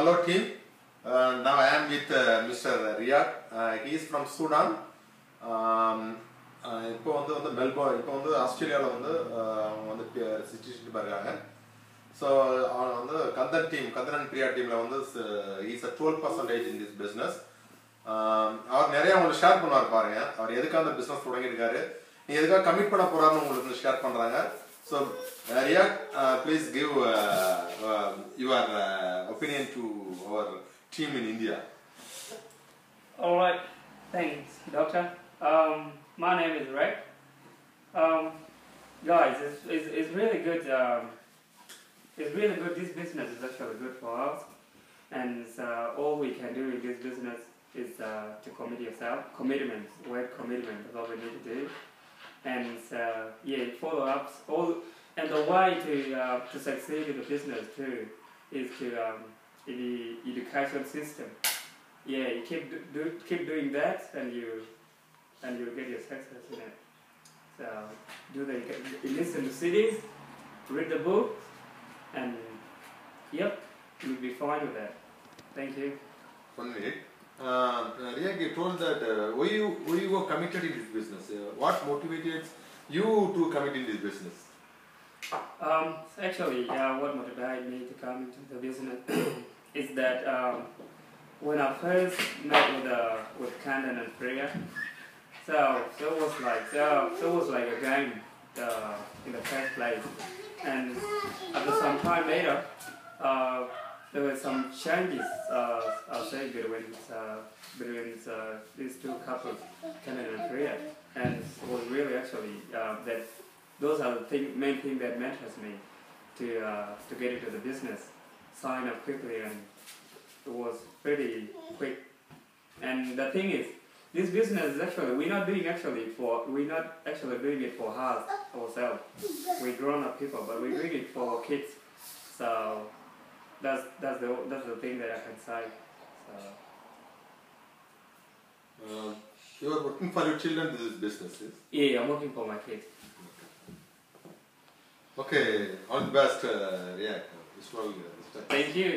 Hello team. Now I am with Mr. Riyad. He is from Sudan. இப்போ வந்து Melbourne இப்போ வந்து ஆஸ்திரேலியாவில் வந்து சிட்டிஷன் இருக்காங்க. ஸோ அவன் வந்து கந்தன் அண்ட் பிரியா டீமில் வந்து is a 12% in this business. அவர் நிறைய உங்களுக்கு ஷேர் பண்ணுவார் பாருங்க. அவர் எதுக்காக அந்த பிஸ்னஸ் தொடங்கியிருக்காரு, நீ எதுக்காக கமிட் பண்ண போறாருன்னு உங்களுக்கு ஷேர் பண்ணுறாங்க. So Riyad, please give your opinion to our team in India. All right, thanks, Doctor. My name is Riyad. Guys, it's really good. It's really good. This business is actually good for us, and all we can do in this business is to commit yourself. Commitment, word commitment is all we need to do, and yeah, follow ups. And the way to succeed in the business too is to in the education system. Yeah, you keep doing that, and you get your success in it. So you listen to CDs, read the book, and yep, you'll be fine with that. Thank you. 1 minute. Riyad, you told that why you were committed in this business. What motivated you to commit in this business? Actually, what motivated me to come into the business is that when I first met with Kandan and Priya, so it was like a game in the first place, and after some time later, there were some changes I'll say between these two couples, Kandan and Priya, and it was really actually that those are the main thing that matters me to get into the business. Sign up quickly, and it was pretty quick. And the thing is, this business is actually we're not actually doing it for us ourselves. We're grown-up people, but we're doing it for our kids. So that's the thing that I can say. So. You are working for your children. This is business, yes? Yeah, I'm working for my kids. Okay, all the best, Riyad. Thank you.